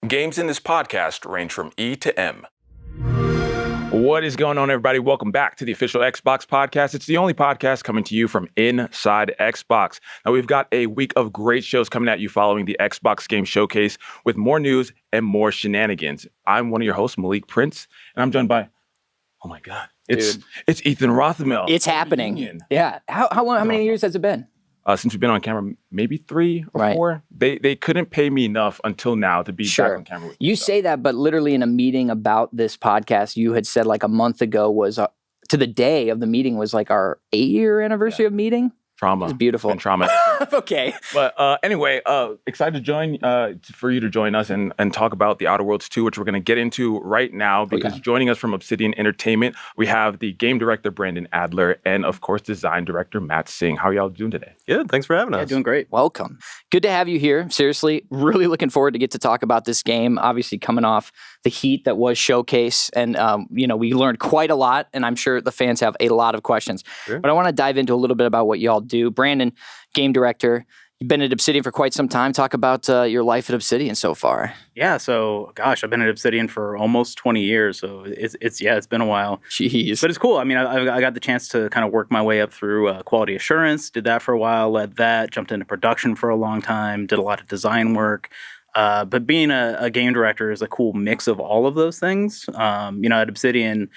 Games in this podcast range from E to M. What is going on, everybody? Welcome back to the official Xbox podcast. It's the only podcast coming to you from inside Xbox. Now, we've got a week of great shows coming at you following the Xbox Game Showcase with more news and more shenanigans. I'm one of your hosts, Malik Prince, and I'm joined by, oh my God, it's Ethan Rothamel. It's happening. Yeah. How many years has it been? Since we've been on camera, maybe 3 or 4. They couldn't pay me enough until now to be back on camera with you. Say that, but literally in a meeting about this podcast, you had said like a month ago was, to the day of the meeting was like our 8-year anniversary of meeting. Trauma. It's beautiful. And trauma. Okay. But anyway, excited to join for you to join us and talk about The Outer Worlds 2, which we're going to get into right now because joining us from Obsidian Entertainment, we have the game director, Brandon Adler, and of course, design director, Matt Singh. How are y'all doing today? Good. Thanks for having us. Yeah, doing great. Welcome. Good to have you here. Seriously, really looking forward to get to talk about this game. Obviously, coming off the heat that was Showcase. And, we learned quite a lot, and I'm sure the fans have a lot of questions. Sure. But I want to dive into a little bit about what y'all do. Brandon, game director, you've been at Obsidian for quite some time. Talk about your life at Obsidian so far. Yeah, so, gosh, I've been at Obsidian for almost 20 years, so it's been a while. Jeez. But it's cool. I mean, I got the chance to kind of work my way up through quality assurance, did that for a while, led that, jumped into production for a long time, did a lot of design work. But being a game director is a cool mix of all of those things. At Obsidian,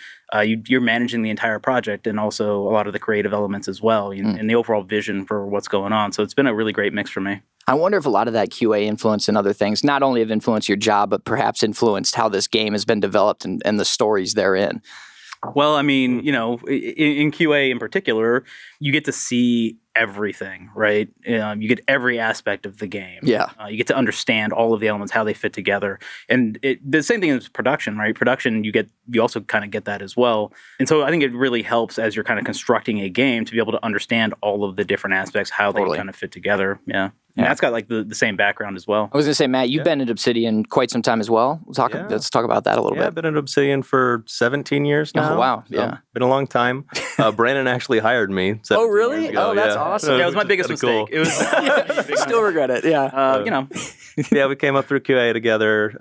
you're managing the entire project and also a lot of the creative elements as well and the overall vision for what's going on. So it's been a really great mix for me. I wonder if a lot of that QA influence and other things not only have influenced your job, but perhaps influenced how this game has been developed and the stories therein. Well, I mean, in QA in particular, you get to see everything, right? You get every aspect of the game. Yeah. You get to understand all of the elements, how they fit together. And the same thing as production, right? Production, you also kind of get that as well. And so I think it really helps as you're kind of constructing a game to be able to understand all of the different aspects, how they kind of fit together. Yeah. And that's got like the same background as well. I was going to say, Matt, you've been at Obsidian quite some time as well. Let's talk about that a little bit. I've been at Obsidian for 17 17 now. Oh, wow. So been a long time. Brandon actually hired me. Oh, really? Oh, that's awesome. Yeah, it was my biggest mistake. Cool. It was still regret it. Yeah. Yeah, we came up through QA together,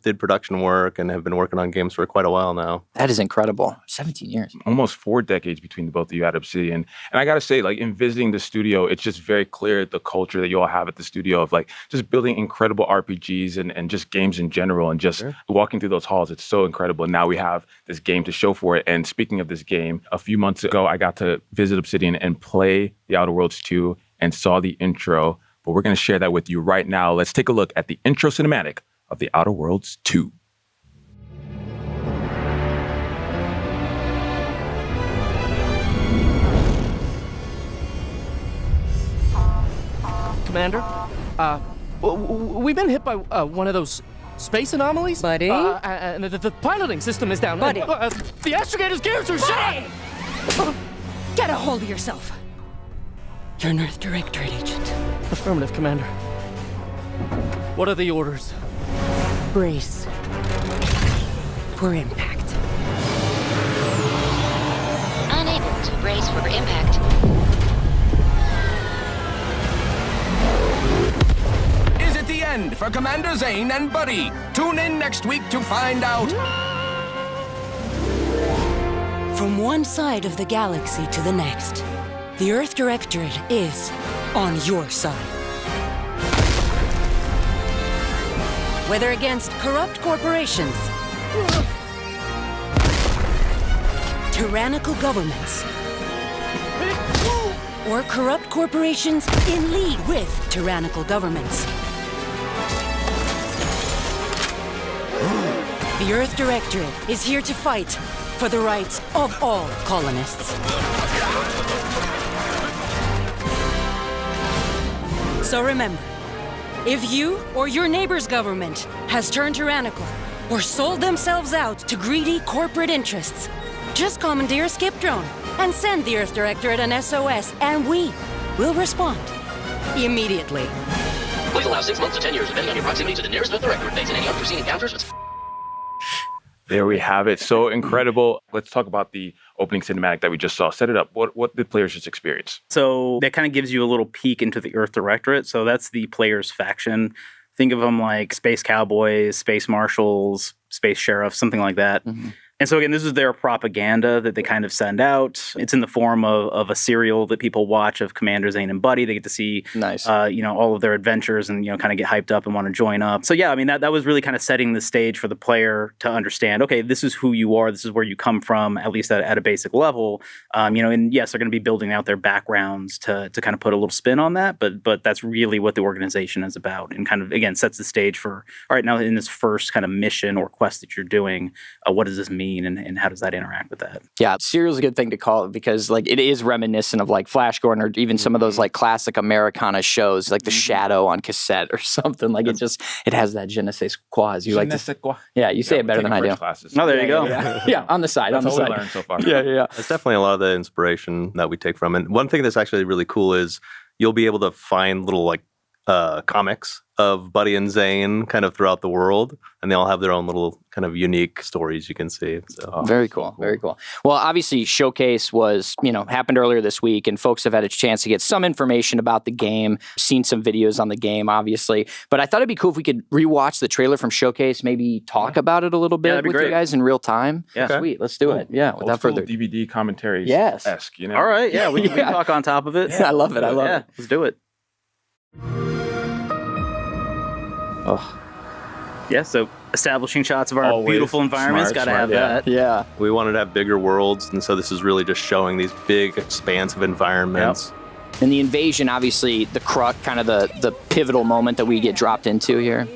did production work, and have been working on games for quite a while now. That is incredible. 17 years. Almost 4 decades between the both of you at Obsidian. And I got to say, like, in visiting the studio, it's just very clear the culture that you all have at the studio of, like, just building incredible RPGs and just games in general. And just walking through those halls, it's so incredible. And now we have this game to show for it. And speaking of this game, a few months ago, I got to visit Obsidian and play The Outer Worlds 2 and saw the intro. But we're going to share that with you right now. Let's take a look at the intro cinematic of The Outer Worlds 2. Commander, we've been hit by one of those space anomalies. Buddy? And the piloting system is down. Buddy. The astrogator's gears are shot! Get a hold of yourself. You're an Earth Directorate agent. Affirmative, Commander. What are the orders? Brace for impact. Unable to brace for impact. Is it the end for Commander Zane and Buddy? Tune in next week to find out. From one side of the galaxy to the next, the Earth Directorate is on your side. Whether against corrupt corporations, tyrannical governments, or corrupt corporations in league with tyrannical governments, the Earth Directorate is here to fight for the rights of all colonists. So remember, if you or your neighbor's government has turned tyrannical or sold themselves out to greedy corporate interests, just commandeer a skip drone and send the Earth Directorate an SOS, and we will respond immediately. Please allow 6 months to 10 years, depending on your proximity to the nearest Earth Directorate base and any unforeseen encounters. There we have it. So incredible. Let's talk about the opening cinematic that we just saw. Set it up. What did players just experience? So that kind of gives you a little peek into the Earth Directorate. So that's the player's faction. Think of them like space cowboys, space marshals, space sheriffs, something like that. And so again, this is their propaganda that they kind of send out. It's in the form of a serial that people watch of Commander Zane and Buddy. They get to see, all of their adventures and, kind of get hyped up and want to join up. So yeah, I mean, that was really kind of setting the stage for the player to understand, okay, this is who you are. This is where you come from, at least at a basic level. And yes, they're going to be building out their backgrounds to kind of put a little spin on that. But that's really what the organization is about, and kind of, again, sets the stage for, all right, now in this first kind of mission or quest that you're doing, what does this mean? And how does that interact with that? Yeah, serial's a good thing to call it, because like it is reminiscent of like Flash Gordon, or even some of those like classic Americana shows, like The Shadow on cassette or something. Like it has that je ne sais quoi. You say it better than I do. Classes. Oh, there you go. Yeah, on the side. That's on the all side. we learned so far. Yeah. That's definitely a lot of the inspiration that we take from. And one thing that's actually really cool is you'll be able to find little like comics of Buddy and Zane kind of throughout the world, and they all have their own little kind of unique stories you can see. So Very cool. Very cool. Well, obviously, Showcase was, happened earlier this week, and folks have had a chance to get some information about the game, seen some videos on the game, obviously. But I thought it'd be cool if we could rewatch the trailer from Showcase, maybe talk about it a little bit with you guys in real time. Yeah. Sweet. Let's do it. Yeah. Without further DVD commentaries esque, All right. Yeah. We can talk on top of it. I love it. I love it. Let's do it. Oh. Yeah, so establishing shots of our beautiful environments, got to have that. Yeah. We wanted to have bigger worlds, and so this is really just showing these big, expansive environments. Yep. And the invasion, obviously, the crux, kind of the pivotal moment that we get dropped into here.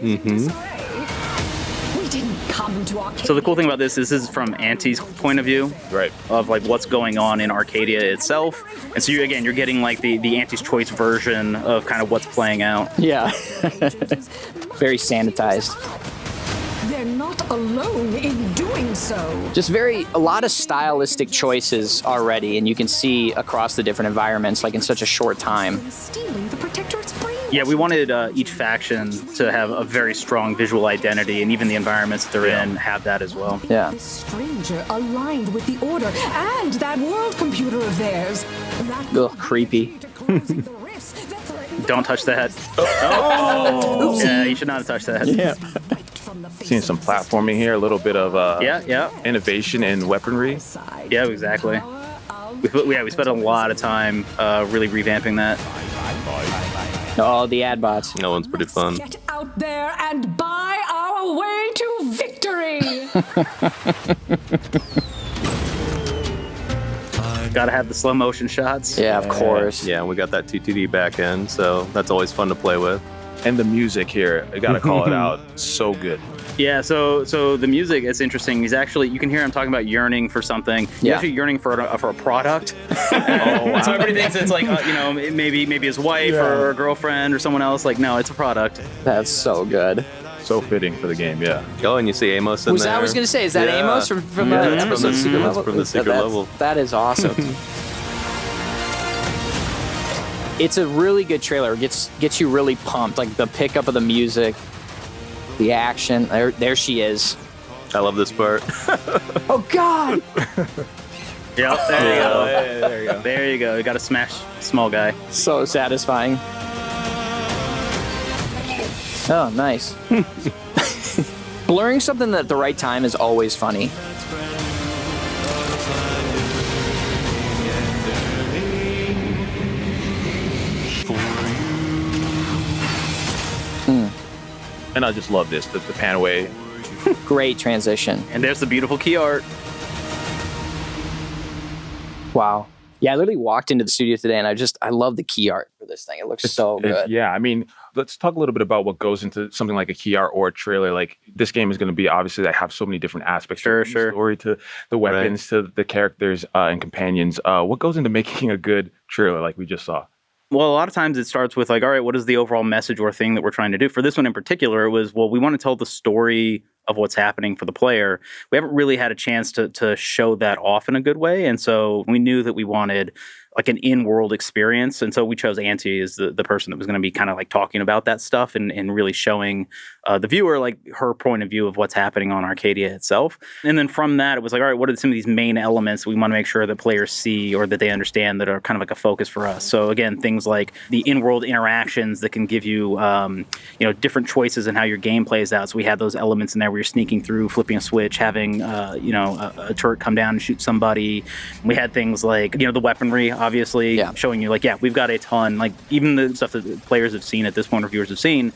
So the cool thing about this is from Auntie's point of view, right? Of like what's going on in Arcadia itself, and so you're getting like the Auntie's Choice version of kind of what's playing out. Yeah, very sanitized. They're not alone in doing so. Just a lot of stylistic choices already, and you can see across the different environments, like in such a short time. Stealing the Protector's brain. Yeah, we wanted each faction to have a very strong visual identity, and even the environments that they're in have that as well. Yeah. This stranger aligned with the Order and that world computer of theirs. Ugh, creepy. Don't touch that. Oh! Yeah, you should not have touched that. Yeah. Seeing some platforming here, a little bit of innovation in weaponry. Yeah, exactly. We spent a lot of time really revamping that. Oh, the ad bots. That one's pretty fun. Get out there and buy our way to victory. Gotta have the slow motion shots. Yeah, of course. Yeah, we got that 2TD back end, so that's always fun to play with. And the music here, I gotta call it out, so good. Yeah, so the music, it's interesting. He's actually, you can hear him talking about yearning for something. He's actually yearning for a product. So everybody thinks it's like, maybe his wife or a girlfriend or someone else. Like, no, it's a product. That's so good. So fitting for the game, yeah. Oh, and you see Amos in there. I was going to say, is that Amos from the episode Secret Level? From the Secret Level. That is awesome. It's a really good trailer. It gets you really pumped. Like the pickup of the music, the action. There she is. I love this part. Oh God! Yep, there you go. There you go. There you go. You got to smash small guy. So satisfying. Oh, nice. Blurring something at the right time is always funny. And I just love this, the pan away. Great transition. And there's the beautiful key art. Wow. Yeah, I literally walked into the studio today and I love the key art for this thing. It looks so good. Yeah, I mean, let's talk a little bit about what goes into something like a key art or a trailer. Like this game is going to be obviously that have so many different aspects to the story, to the weapons, to the characters and companions. What goes into making a good trailer like we just saw? Well, a lot of times it starts with like, all right, what is the overall message or thing that we're trying to do? For this one in particular, it was, well, we want to tell the story of what's happening for the player. We haven't really had a chance to show that off in a good way. And so we knew that we wanted like an in-world experience. And so we chose Auntie as the person that was going to be kind of like talking about that stuff and really showing the viewer like her point of view of what's happening on Arcadia itself. And then from that, it was like, all right, what are some of these main elements we want to make sure that players see or that they understand that are kind of like a focus for us? So again, things like the in-world interactions that can give you, different choices in how your game plays out. So we had those elements in there where you're sneaking through, flipping a switch, having, a turret come down and shoot somebody. We had things like, the weaponry, obviously, showing you like, we've got a ton, like even the stuff that players have seen at this point or viewers have seen,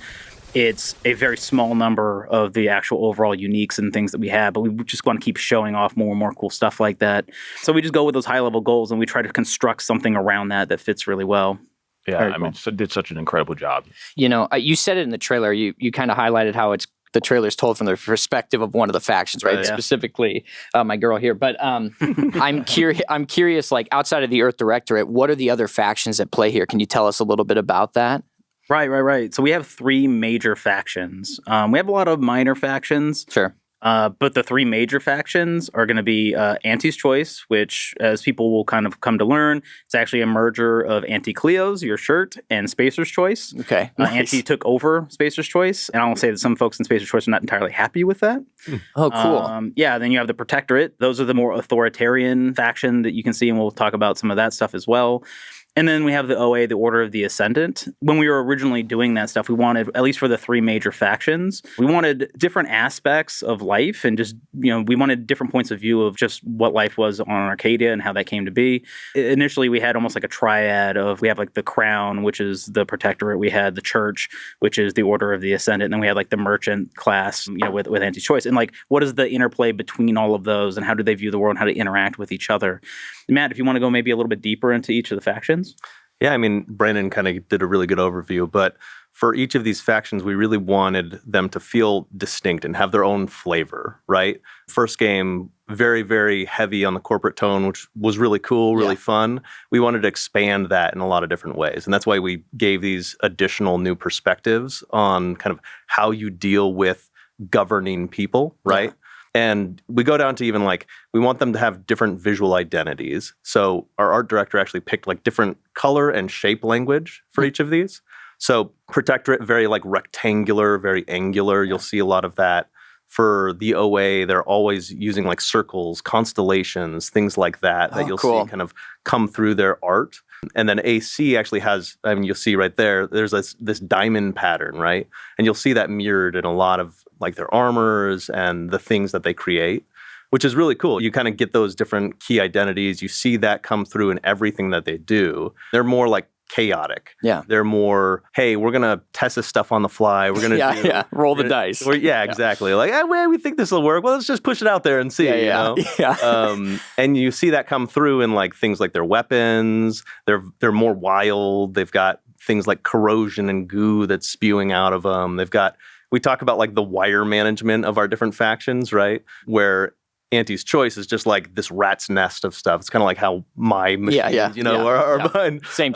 it's a very small number of the actual overall uniques and things that we have, but we just want to keep showing off more and more cool stuff like that. So we just go with those high-level goals, and we try to construct something around that fits really well. Yeah, did such an incredible job. You said it in the trailer. You kind of highlighted how the trailer's told from the perspective of one of the factions, right? Yeah. Specifically, my girl here. But I'm curious, like outside of the Earth Directorate, what are the other factions at play here? Can you tell us a little bit about that? Right. So we have 3 major factions. We have a lot of minor factions. Sure. But the 3 major factions are going to be Auntie's Choice, which, as people will kind of come to learn, it's actually a merger of Auntie Cleo's, your shirt, and Spacer's Choice. Okay. Nice. Auntie took over Spacer's Choice, and I'll say that some folks in Spacer's Choice are not entirely happy with that. Oh, cool. Then you have the Protectorate. Those are the more authoritarian faction that you can see, and we'll talk about some of that stuff as well. And then we have the OA, the Order of the Ascendant. When we were originally doing that stuff, we wanted, at least for the 3 major factions, we wanted different aspects of life and just, we wanted different points of view of just what life was on Arcadia and how that came to be. Initially, we had almost like a triad of, we have like the Crown, which is the Protectorate. We had the Church, which is the Order of the Ascendant. And then we had like the Merchant class, with Auntie's Choice. And like, what is the interplay between all of those and how do they view the world and how to interact with each other? Matt, if you want to go maybe a little bit deeper into each of the factions. Yeah, Brandon kind of did a really good overview, but for each of these factions, we really wanted them to feel distinct and have their own flavor, right? First game, very, very heavy on the corporate tone, which was really cool, really fun. We wanted to expand that in a lot of different ways. And that's why we gave these additional new perspectives on kind of how you deal with governing people, right? Yeah. And we go down to even like, we want them to have different visual identities. So our art director actually picked like different color and shape language for each of these. So Protectorate, very like rectangular, very angular. You'll see a lot of that. For the OA, they're always using like circles, constellations, things like that, that you'll see kind of come through their art. And then AC actually has, you'll see right there, there's this diamond pattern, right? And you'll see that mirrored in a lot of like their armors and the things that they create, which is really cool. You kind of get those different key identities. You see that come through in everything that they do. They're more like chaotic. Yeah. They're more, hey, we're going to test this stuff on the fly. We're going to roll the dice. Exactly. Like, we think this will work. Well, let's just push it out there and see, you know? And you see that come through in like things like their weapons. They're more wild. They've got things like corrosion and goo that's spewing out of them. We talk about like the wire management of our different factions, right? Where Auntie's Choice is just like this rat's nest of stuff. It's kind of like how my machines, are. Same,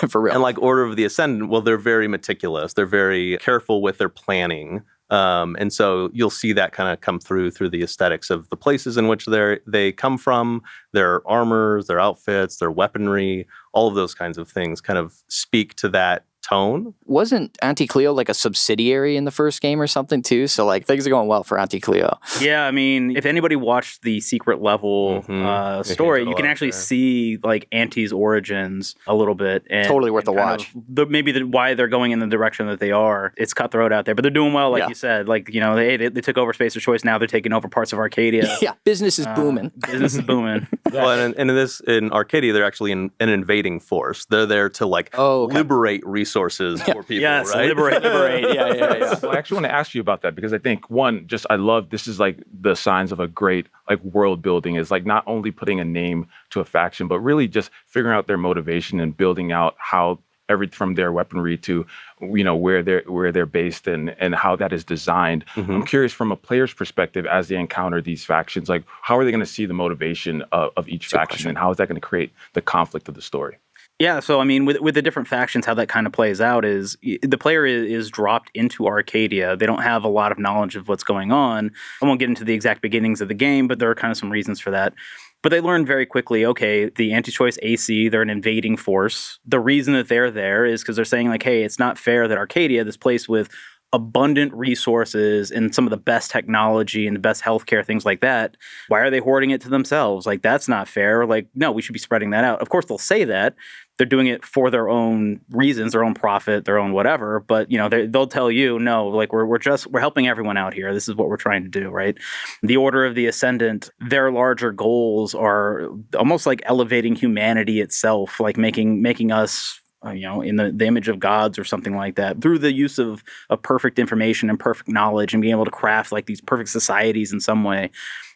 for real. And like Order of the Ascendant, well, they're very meticulous. They're very careful with their planning. And so you'll see that kind of come through the aesthetics of the places in which they come from, their armors, their outfits, their weaponry, all of those kinds of things kind of speak to that tone. Wasn't Auntie Cleo like a subsidiary in the first game or something too? So like things are going well for Auntie Cleo. Yeah, if anybody watched the secret level story, you can actually see like Auntie's origins a little bit. And totally worth a watch. Why they're going in the direction that they are. It's cutthroat out there, but they're doing well, like you said. Like, they took over Spacer's Choice. Now they're taking over parts of Arcadia. Business is booming. Business is booming. Well, and in Arcadia, they're actually an invading force. They're there to liberate resources for people, right? Liberate. Well, I actually want to ask you about that because I think I love this is like the signs of a great like world building is like not only putting a name to a faction, but really just figuring out their motivation and building out how from their weaponry to where they're based and how that is designed. I'm curious from a player's perspective as they encounter these factions, like how are they going to see the motivation of each faction and how is that going to create the conflict of the story? Yeah, so with the different factions, how that kind of plays out is the player is dropped into Arcadia. They don't have a lot of knowledge of what's going on. I won't get into the exact beginnings of the game, but there are kind of some reasons for that. But they learned very quickly, okay, the anti-choice AC, they're an invading force. The reason that they're there is because they're saying like, hey, it's not fair that Arcadia, this place with abundant resources and some of the best technology and the best healthcare, things like that, why are they hoarding it to themselves? Like, that's not fair. Like, no, we should be spreading that out. Of course, they'll say that. They're doing it for their own reasons, their own profit, their own whatever. But, you know, they'll tell you, no, like we're helping everyone out here. This is what we're trying to do, right? The Order of the Ascendant, their larger goals are almost like elevating humanity itself, like making us in the image of gods or something like that, through the use of perfect information and perfect knowledge and being able to craft like these perfect societies in some way.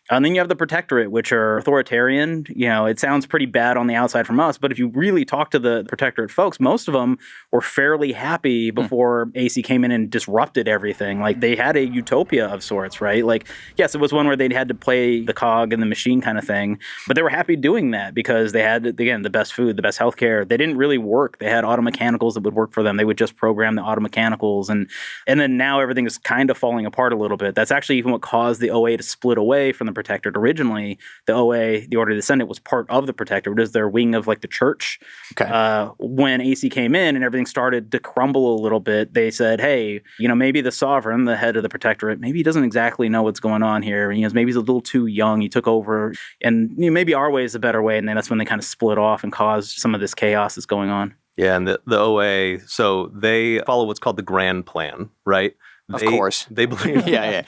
And then you have the Protectorate, which are authoritarian. You know, it sounds pretty bad on the outside from us, but if you really talk to the Protectorate folks, most of them were fairly happy before AC came in and disrupted everything. Like, they had a utopia of sorts, right? Like, yes, it was one where they'd had to play the cog and the machine kind of thing, but they were happy doing that because they had, again, the best food, the best healthcare. They didn't really work. They had automechanicals that would work for them. They would just program the automechanicals, and then now everything is kind of falling apart a little bit. That's actually even what caused the OA to split away from the Protectorate. Originally, the OA, the Order of the Ascendant, was part of the Protectorate. It was their wing of like the church. Okay. When AC came in and everything started to crumble a little bit, they said, hey, maybe the Sovereign, the head of the Protectorate, maybe he doesn't exactly know what's going on here. Maybe he's a little too young. He took over, and maybe our way is a better way. And then that's when they kind of split off and caused some of this chaos that's going on. Yeah, and the OA, so they follow what's called the Grand Plan, right? Of course. They believe yeah.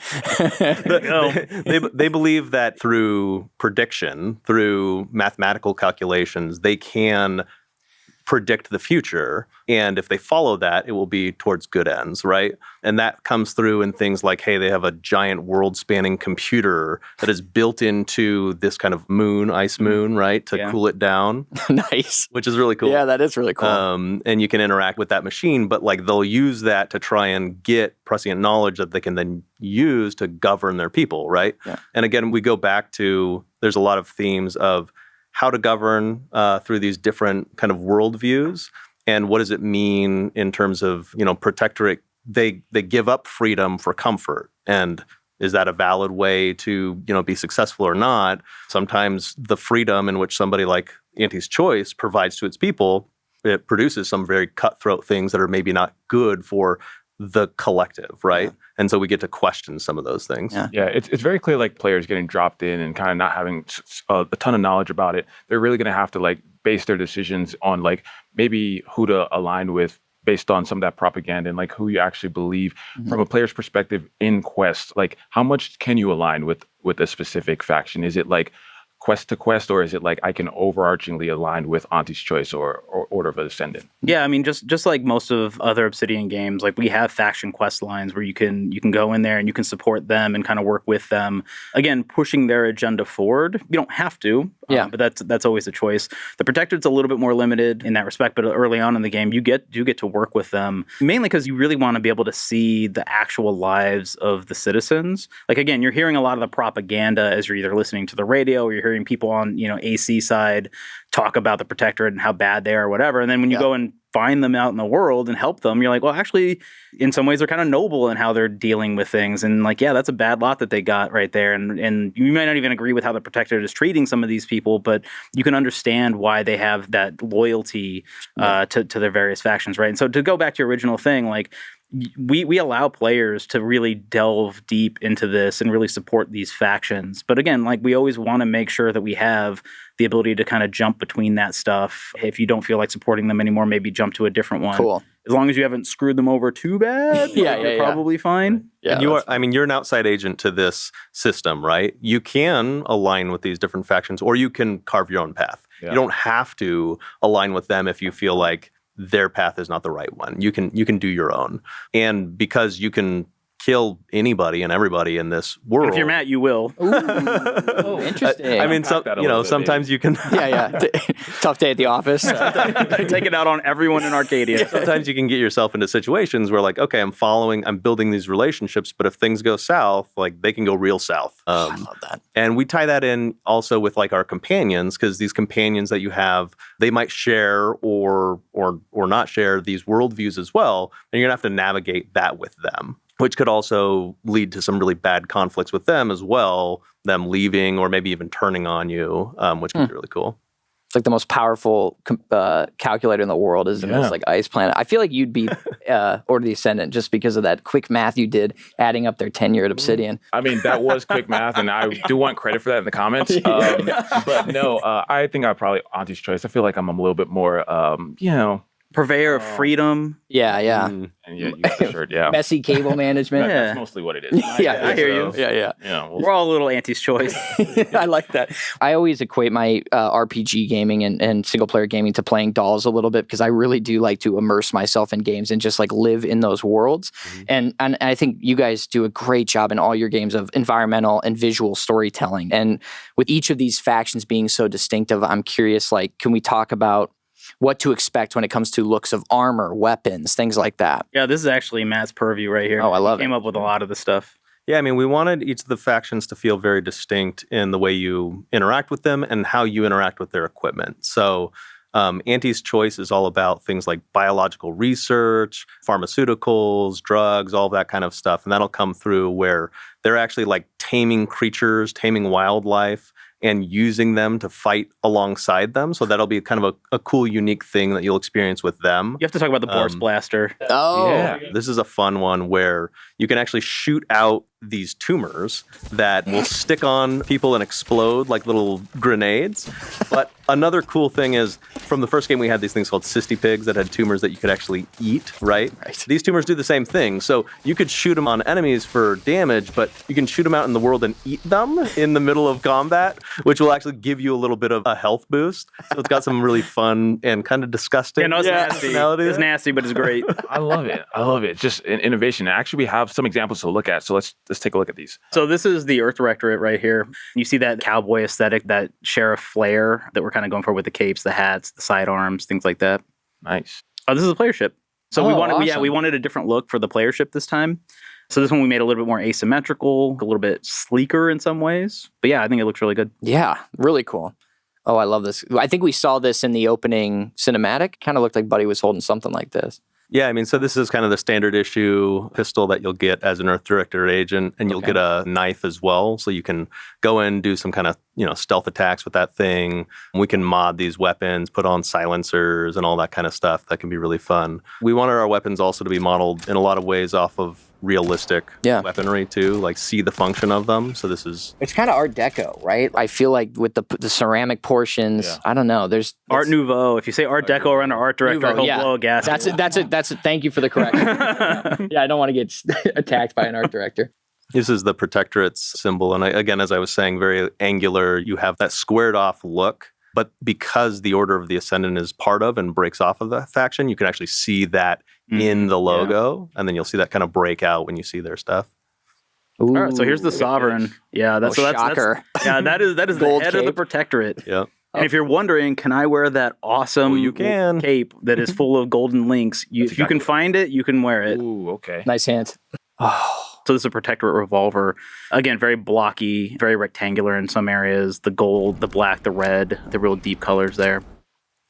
they believe that through prediction, through mathematical calculations, they can predict the future. And if they follow that, it will be towards good ends, right? And that comes through in things like, hey, they have a giant world-spanning computer that is built into this kind of moon, ice moon, right, to cool it down. Nice. Which is really cool. Yeah, that is really cool. And you can interact with that machine, but like they'll use that to try and get prescient knowledge that they can then use to govern their people, right? Yeah. And again, we go back to, there's a lot of themes of how to govern through these different kind of worldviews, and what does it mean in terms of, Protectorate, they give up freedom for comfort, and is that a valid way to, be successful or not? Sometimes the freedom in which somebody like Anti's Choice provides to its people, it produces some very cutthroat things that are maybe not good for the collective, right? Yeah. And so we get to question some of those things. Yeah, it's very clear, like, players getting dropped in and kind of not having a ton of knowledge about it. They're really going to have to, like, base their decisions on, like, maybe who to align with based on some of that propaganda and, like, who you actually believe. From a player's perspective in Quest, like, how much can you align with a specific faction? Is it, like, quest to quest, or is it like I can overarchingly align with Auntie's Choice or Order of the Ascendant? Yeah, I mean, just like most of other Obsidian games, like we have faction quest lines where you can go in there and you can support them and kind of work with them. Again, pushing their agenda forward. You don't have to, but that's always a choice. The Protectorate's a little bit more limited in that respect, but early on in the game, you get to work with them, mainly because you really want to be able to see the actual lives of the citizens. Like, again, you're hearing a lot of the propaganda as you're either listening to the radio or you're hearing people on, AC side talk about the Protectorate and how bad they are or whatever. And then when you go and find them out in the world and help them, you're like, well, actually, in some ways, they're kind of noble in how they're dealing with things. And like, yeah, that's a bad lot that they got right there. And you might not even agree with how the Protectorate is treating some of these people, but you can understand why they have that loyalty to their various factions, right? And so to go back to your original thing, like, we allow players to really delve deep into this and really support these factions. But again, like, we always want to make sure that we have the ability to kind of jump between that stuff. If you don't feel like supporting them anymore, maybe jump to a different one. Cool. As long as you haven't screwed them over too bad, you're probably fine. Yeah, and you're an outside agent to this system, right? You can align with these different factions, or you can carve your own path. Yeah. You don't have to align with them if you feel like their path is not the right one. You can do your own. And because you can kill anybody and everybody in this world. And if you're Matt, you will. Oh, interesting. I mean, sometimes you can. Tough day at the office. Take it out on everyone in Arcadia. Sometimes you can get yourself into situations where, like, okay, I'm building these relationships, but if things go south, like, they can go real south. I love that. And we tie that in also with, like, our companions, because these companions that you have, they might share or not share these worldviews as well, and you're gonna have to navigate that with them. which could also lead to some really bad conflicts with them as well, them leaving or maybe even turning on you, which can be really cool. It's like the most powerful calculator in the world is this like ice planet. I feel like you'd be Order of the Ascendant just because of that quick math you did adding up their tenure at Obsidian. I mean, that was quick math, and I do want credit for that in the comments. But no, I think I probably Auntie's Choice. I feel like I'm a little bit more, Purveyor of freedom. Yeah. And you got the shirt, Messy cable management. That's mostly what it is. I hear you. Yeah. We're all a little Auntie's Choice. I like that. I always equate my RPG gaming and single player gaming to playing dolls a little bit because I really do like to immerse myself in games and just like live in those worlds. And I think you guys do a great job in all your games of environmental and visual storytelling. And with each of these factions being so distinctive, I'm curious, like, can we talk about what to expect when it comes to looks of armor, weapons, things like that? Yeah, this is actually Matt's purview right here. Oh, I love it. Came up with a lot of the stuff. Yeah, I mean, we wanted each of the factions to feel very distinct in the way you interact with them and how you interact with their equipment. So Auntie's Choice is all about things like biological research, pharmaceuticals, drugs, all that kind of stuff. And that'll come through where they're actually like taming creatures, taming wildlife, and using them to fight alongside them. So that'll be kind of a cool, unique thing that you'll experience with them. You have to talk about the Boris Blaster. Oh. Yeah. This is a fun one where you can actually shoot out these tumors that will stick on people and explode like little grenades. But another cool thing is from the first game, we had these things called cysty pigs that had tumors that you could actually eat, right? These tumors do the same thing. So you could shoot them on enemies for damage, but you can shoot them out in the world and eat them in the middle of combat, which will actually give you a little bit of a health boost. So it's got some really fun and kind of disgusting. Yeah, no, it's nasty. It's nasty, but it's great. I love it. Just an innovation. Actually, we have some examples to look at. So let's take a look at these. So this is the Earth Directorate right here. You see that cowboy aesthetic, that sheriff flair that we're kind of going for with the capes, the hats, the sidearms, things like that. Nice. Oh, this is a player ship. So we wanted, awesome. we wanted a different look for the player ship this time. So this one we made a little bit more asymmetrical, a little bit sleeker in some ways. But yeah, I think it looks really good. Yeah, really cool. Oh, I love this. I think we saw this in the opening cinematic. Kind of looked like Buddy was holding something like this. Yeah, I mean, so this is kind of the standard issue pistol that you'll get as an Earth Directorate agent, and you'll get a knife as well, so you can go in, do some kind of, stealth attacks with that thing. We can mod these weapons, put on silencers and all that kind of stuff. That can be really fun. We wanted our weapons also to be modeled in a lot of ways off of realistic weaponry too, like see the function of them. So this is... It's kind of Art Deco, right? I feel like with the ceramic portions, I don't know. There's Art Nouveau. If you say Art Deco around an art director, Nouveau, he'll blow a gasket. That's it. Thank you for the correction. I don't want to get attacked by an art director. This is the Protectorate's symbol. And again, as I was saying, very angular. You have that squared off look. But because the Order of the Ascendant is part of and breaks off of the faction, you can actually see that in the logo. And then you'll see that kind of break out when you see their stuff. Ooh, all right, so here's the Sovereign. Yeah, that's shocker. That is the head of the Protectorate. Yeah. And if you're wondering, can I wear that awesome cape that is full of golden links? If you can find it, you can wear it. Ooh, okay. Nice hands. So this is a Protectorate revolver. Again, very blocky, very rectangular in some areas. The gold, the black, the red, the real deep colors there.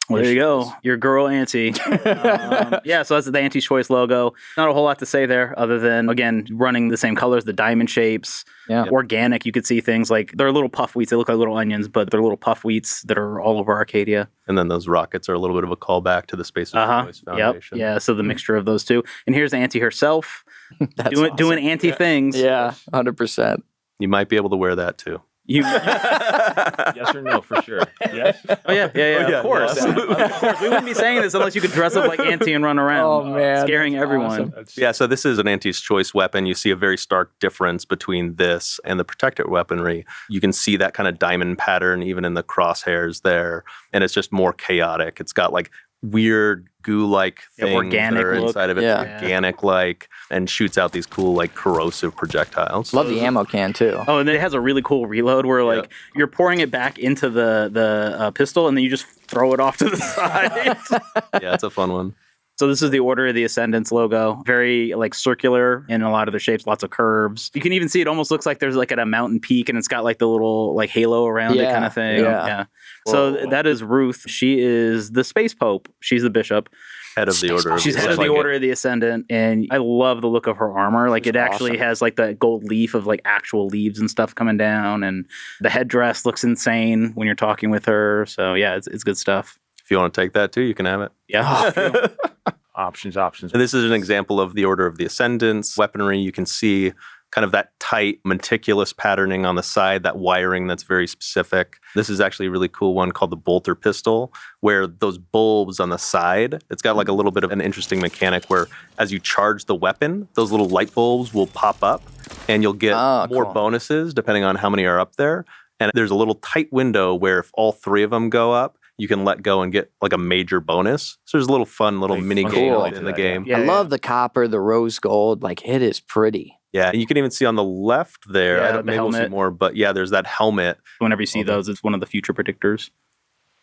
Well, there you go. Your girl, Auntie. So that's the Auntie's Choice logo. Not a whole lot to say there other than, again, running the same colors, the diamond shapes. Yeah. Organic, you could see things like, they're little puff wheats. They look like little onions, but they're little puff wheats that are all over Arcadia. And then those rockets are a little bit of a callback to the Space Choice Foundation. Yeah, so the mixture of those two. And here's Auntie herself doing Auntie things. Yeah, 100%. You might be able to wear that too. Yes or no, for sure. Yes? Oh, yeah, of course. Of course. We wouldn't be saying this unless you could dress up like Auntie and run around, scaring everyone. Awesome. Yeah, so this is an Auntie's Choice weapon. You see a very stark difference between this and the Protectorate weaponry. You can see that kind of diamond pattern even in the crosshairs there, and it's just more chaotic. It's got like weird goo-like things organic that are look. inside of it, organic-like, and shoots out these cool, like, corrosive projectiles. Love the ammo can, too. Oh, and then it has a really cool reload where, like, you're pouring it back into the pistol, and then you just throw it off to the side. Yeah, it's a fun one. So this is the Order of the Ascendant's logo. Very, like, circular in a lot of the shapes, lots of curves. You can even see it almost looks like there's, like, at a mountain peak, and it's got, like, the little, like, halo around it kind of thing. Yeah. So that is Ruth. She is the Space Pope. She's the bishop. head of the order. She's head of the Order of the Ascendant, and I love the look of her armor. Like, it actually has like the gold leaf of like actual leaves and stuff coming down, and the headdress looks insane when you're talking with her. So yeah, it's good stuff. If you want to take that too, you can have it. Yeah. Options. And this is an example of the Order of the Ascendants weaponry. You can see kind of that tight, meticulous patterning on the side, that wiring that's very specific. This is actually a really cool one called the bolter pistol, where those bulbs on the side, it's got like a little bit of an interesting mechanic where as you charge the weapon, those little light bulbs will pop up and you'll get more bonuses depending on how many are up there. And there's a little tight window where if all three of them go up, you can let go and get like a major bonus. So there's a little fun mini game in the game. I love the copper, the rose gold. Like, it is pretty. Yeah, and you can even see on the left there, maybe we'll see more, but yeah, there's that helmet. Whenever you see those, it's one of the future predictors.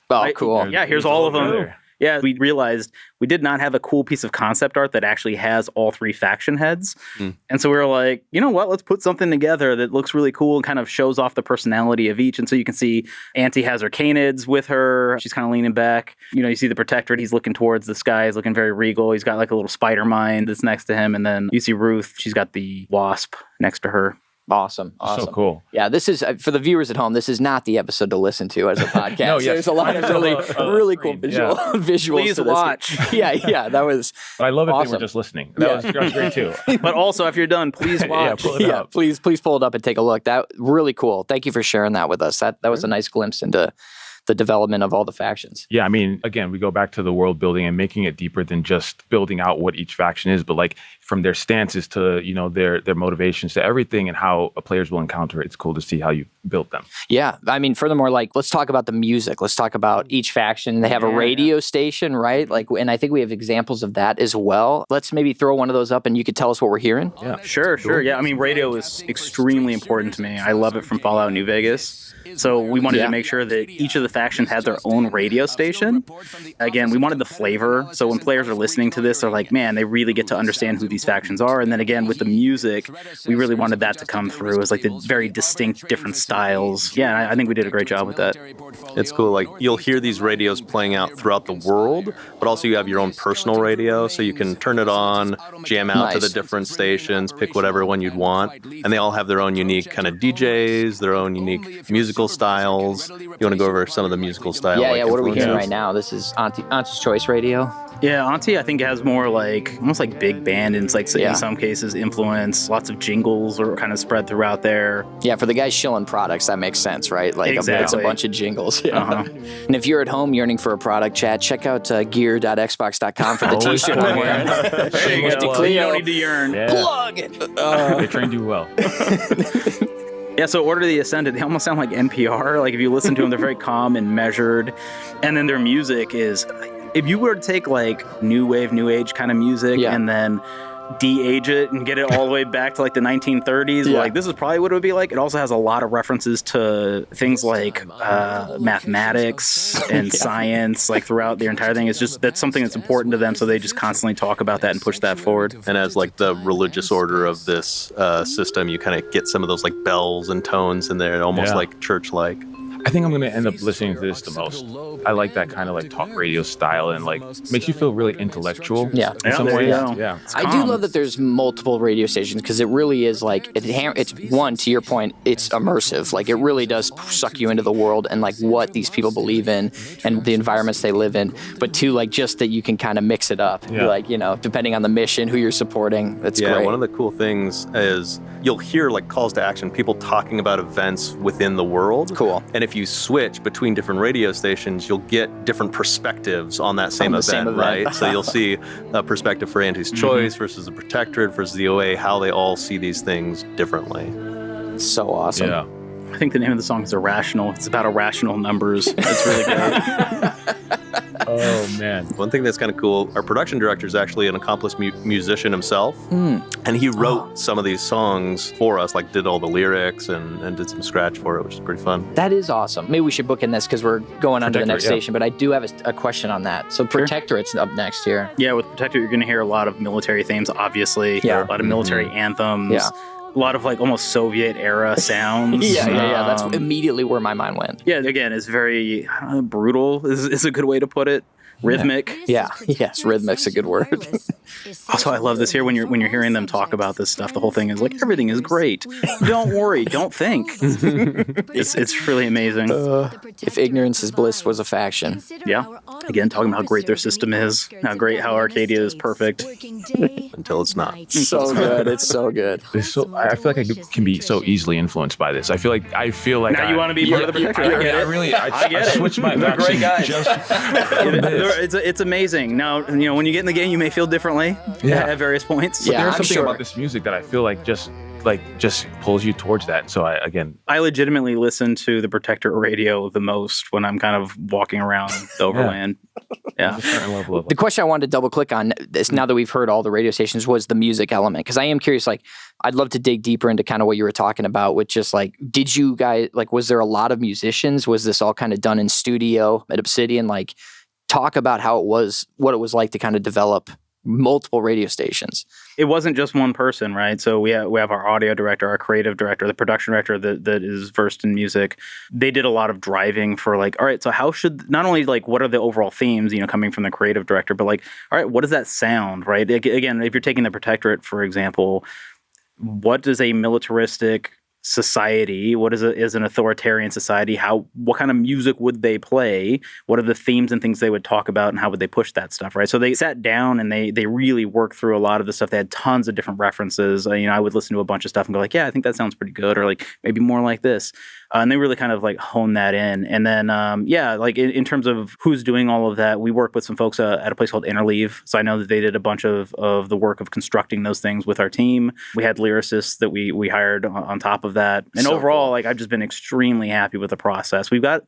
Oh, cool. Yeah, here's all of them. Yeah, we realized we did not have a cool piece of concept art that actually has all three faction heads. And so we were like, you know what, let's put something together that looks really cool and kind of shows off the personality of each. And so you can see Auntie has her canids with her. She's kind of leaning back. You know, you see the Protectorate. He's looking towards the sky. He's looking very regal. He's got like a little spider mind that's next to him. And then you see Ruth. She's got the wasp next to her. Awesome. So cool. Yeah, this is, for the viewers at home, this is not the episode to listen to as a podcast. No, yes. There's a lot of really cool visuals. Please watch. Yeah, that was But I love awesome. if they were just listening. That was great too. But also, if you're done, please watch. Pull it up. Please pull it up and take a look. That really cool. Thank you for sharing that with us. That was a nice glimpse into the development of all the factions. Yeah, I mean, again, we go back to the world building and making it deeper than just building out what each faction is, but like from their stances to, you know, their motivations to everything and how players will encounter it. It's cool to see how you built them. Yeah, I mean, furthermore, like, let's talk about the music. Let's talk about each faction. They have a radio station, right? Like, and I think we have examples of that as well. Let's maybe throw one of those up and you could tell us what we're hearing. Yeah, sure. Yeah, I mean, radio is extremely important to me. I love it from Fallout New Vegas. So we wanted to make sure that each of the factions had their own radio station. Again, we wanted the flavor. So when players are listening to this, they're like, man, they really get to understand who these factions are. And then again, with the music, we really wanted that to come through as like the very distinct different styles. Yeah, I think we did a great job with that. It's cool. Like, you'll hear these radios playing out throughout the world, but also you have your own personal radio. So you can turn it on, jam out to the different stations, pick whatever one you'd want. And they all have their own unique kind of DJs, their own unique musical styles. You want to go over some of the musical styles? Yeah, what are we hearing right now? This is Auntie's Choice Radio. Yeah, Auntie, I think, has more like, almost like big band and it's like in some cases influence. Lots of jingles are kind of spread throughout there. Yeah, for the guys shilling products, that makes sense, right? Like, it's a bunch of jingles. Yeah. And if you're at home yearning for a product, Chad, check out gear.xbox.com for the t-shirt I'm wearing. There you go. You don't need to yearn. Yeah. Plug! They trained you well. Yeah, so Order of the Ascendant, they almost sound like NPR. Like, if you listen to them, they're very calm and measured. And then their music is, if you were to take like new wave, new age kind of music and then de-age it and get it all the way back to like the 1930s, like, this is probably what it would be like. It also has a lot of references to things like mathematics and science, like throughout their entire thing. It's just, that's something that's important to them, so they just constantly talk about that and push that forward. And as like the religious order of this system, you kind of get some of those like bells and tones in there, almost like church-like. I think I'm going to end up listening to this the most. I like that kind of like talk radio style and like makes you feel really intellectual in some ways. Yeah. I do love that there's multiple radio stations because it really is like, it's one, to your point, it's immersive. Like, it really does suck you into the world and like what these people believe in and the environments they live in. But two, like, just that you can kind of mix it up. Like, you know, depending on the mission, who you're supporting. That's great. One of the cool things is you'll hear like calls to action, people talking about events within the world. Cool. And if you switch between different radio stations, you'll get different perspectives on that same event, right? So you'll see a perspective for Auntie's Choice versus the Protectorate versus the OA, how they all see these things differently. So awesome. Yeah. I think the name of the song is Irrational. It's about irrational numbers. It's really great. Oh, man. One thing that's kind of cool, our production director is actually an accomplished musician himself. And he wrote some of these songs for us, like did all the lyrics and did some scratch for it, which is pretty fun. That is awesome. Maybe we should book in this because we're going on to the next station, but I do have a question on that. So Protectorate's up next here. Yeah, with Protectorate, you're going to hear a lot of military themes, obviously. Yeah. A lot of military anthems. Yeah. A lot of like almost Soviet era sounds. Yeah. That's immediately where my mind went. Yeah, again, it's very, I don't know, brutal is a good way to put it. rhythmic. Yeah, yes, rhythmic's a good word. Also, I love this here when you're hearing them talk about this stuff. The whole thing is like everything is great. Don't worry, don't think. It's really amazing. If ignorance is bliss was a faction. Yeah. Again, talking about how great their system is, how Arcadia is perfect. Until it's not. So good. It's so good. I feel like I can be so easily influenced by this. I feel like now you want to be part of the Protectorate. I switched my They're great guys. Just it's amazing. Now, when you get in the game, you may feel differently at various points. But there's something about this music that I feel like just pulls you towards that. So I legitimately listen to the Protectorate radio the most when I'm kind of walking around the Overland. Yeah. The question I wanted to double click on is, now that we've heard all the radio stations, was the music element. Because I am curious, I'd love to dig deeper into kind of what you were talking about, with just did you guys, was there a lot of musicians? Was this all kind of done in studio at Obsidian? Talk about how it was, what it was like to kind of develop multiple radio stations. It wasn't just one person, right? So we have our audio director, our creative director, the production director that is versed in music. They did a lot of driving for all right, so how should, not only what are the overall themes, coming from the creative director, but all right, what does that sound, right? Again, if you're taking the Protectorate, for example, what does a militaristic society, what is an authoritarian society, what kind of music would they play, what are the themes and things they would talk about, and how would they push that stuff, right? So they sat down and they really worked through a lot of the stuff. They had tons of different references. I would listen to a bunch of stuff and go yeah, I think that sounds pretty good, or maybe more like this. And they really kind of hone that in. And then, in terms of who's doing all of that, we work with some folks at a place called Interleave. So I know that they did a bunch of the work of constructing those things with our team. We had lyricists that we hired on top of that. And so overall, I've just been extremely happy with the process. We've got,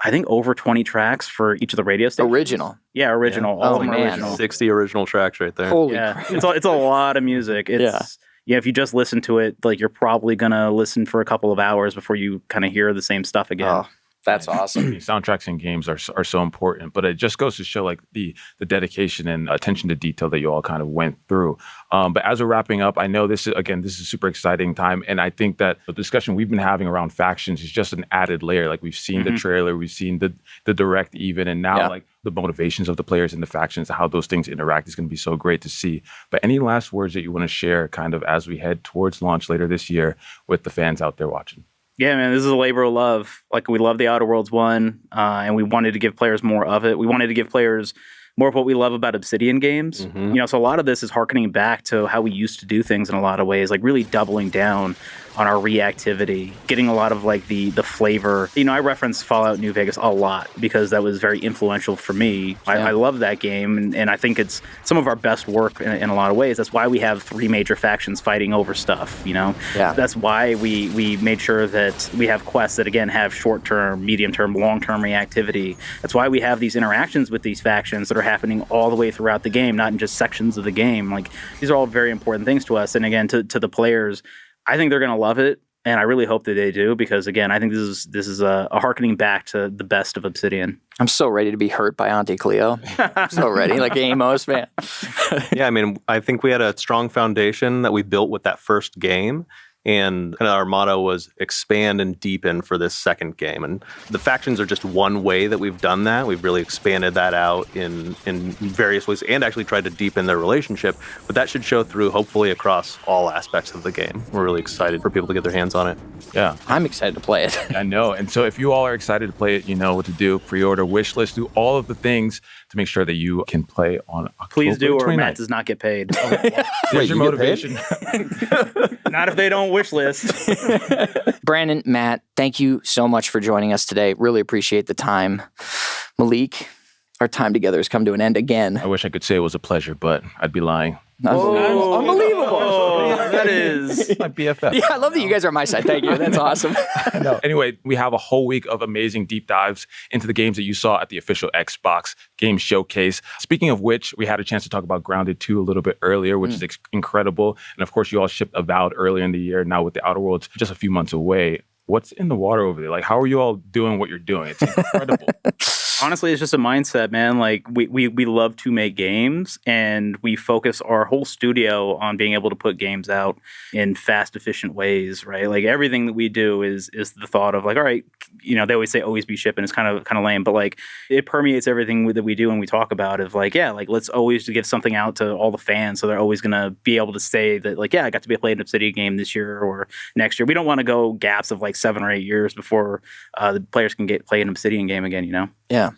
I think, over 20 tracks for each of the radio stations. Original. Yeah, original. All of them are original. 60 original tracks right there. Holy crap. It's a lot of music. If you just listen to it, you're probably going to listen for a couple of hours before you kind of hear the same stuff again. Oh, that's awesome. Soundtracks in games are so important, but it just goes to show the dedication and attention to detail that you all kind of went through. But as we're wrapping up, I know this is a super exciting time, and I think that the discussion we've been having around factions is just an added layer. We've seen the trailer, we've seen the direct even, and now the motivations of the players and the factions, how those things interact is going to be so great to see. But any last words that you want to share kind of as we head towards launch later this year with the fans out there watching? Yeah, man, this is a labor of love. We love the Outer Worlds one, and we wanted to give players more of it. We wanted to give players more of what we love about Obsidian games. So a lot of this is harkening back to how we used to do things in a lot of ways, really doubling down on our reactivity, getting a lot of the flavor. I reference Fallout New Vegas a lot because that was very influential for me. I love that game, and I think it's some of our best work in a lot of ways. That's why we have 3 major factions fighting over stuff, That's why we made sure that we have quests that, again, have short-term, medium-term, long-term reactivity. That's why we have these interactions with these factions that are happening all the way throughout the game, not in just sections of the game. These are all very important things to us. And again, to the players, I think they're going to love it, and I really hope that they do, because again, I think this is a harkening back to the best of Obsidian. I'm so ready to be hurt by Auntie Cleo. I'm so ready, like Amos, man. Yeah, I think we had a strong foundation that we built with that first game. And kind of our motto was expand and deepen for this second game. And the factions are just one way that we've done that. We've really expanded that out in various ways and actually tried to deepen their relationship. But that should show through, hopefully, across all aspects of the game. We're really excited for people to get their hands on it. Yeah. I'm excited to play it. I know. And so if you all are excited to play it, you know what to do. Pre-order, wish list, do all of the things to make sure that you can play on October Please do, 29th. or Matt does not get paid. There's your motivation. Not if they don't wish list. Brandon, Matt, thank you so much for joining us today. Really appreciate the time. Malik, our time together has come to an end again. I wish I could say it was a pleasure, but I'd be lying. Unbelievable. That is my BFF. Yeah, I love that you guys are on my side. Thank you. That's awesome. No. Anyway, we have a whole week of amazing deep dives into the games that you saw at the official Xbox Game Showcase. Speaking of which, we had a chance to talk about Grounded 2 a little bit earlier, which is incredible. And of course, you all shipped Avowed earlier in the year. Now with the Outer Worlds just a few months away. what's in the water over there? Like, how are you all doing what you're doing? It's incredible. Honestly, it's just a mindset, man. Like we love to make games, and we focus our whole studio on being able to put games out in fast, efficient ways, right? Like everything that we do is the thought of like, all right, they always say always be shipping. It's kind of lame, but like it permeates everything that we do and we talk about. Of like, yeah, like let's always get something out to all the fans, so they're always gonna be able to say that like, yeah, I got to be playing an Obsidian game this year or next year. We don't want to go gaps of like 7 or 8 years before the players can play an Obsidian game again. Yeah.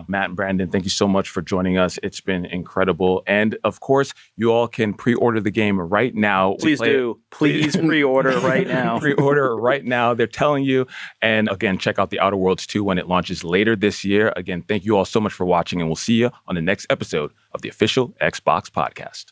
Matt and Brandon, thank you so much for joining us. It's been incredible. And of course, you all can pre-order the game right now. Please do. Please pre-order right now. Pre-order right now. They're telling you. And again, check out The Outer Worlds 2 when it launches later this year. Again, thank you all so much for watching, and we'll see you on the next episode of the official Xbox Podcast.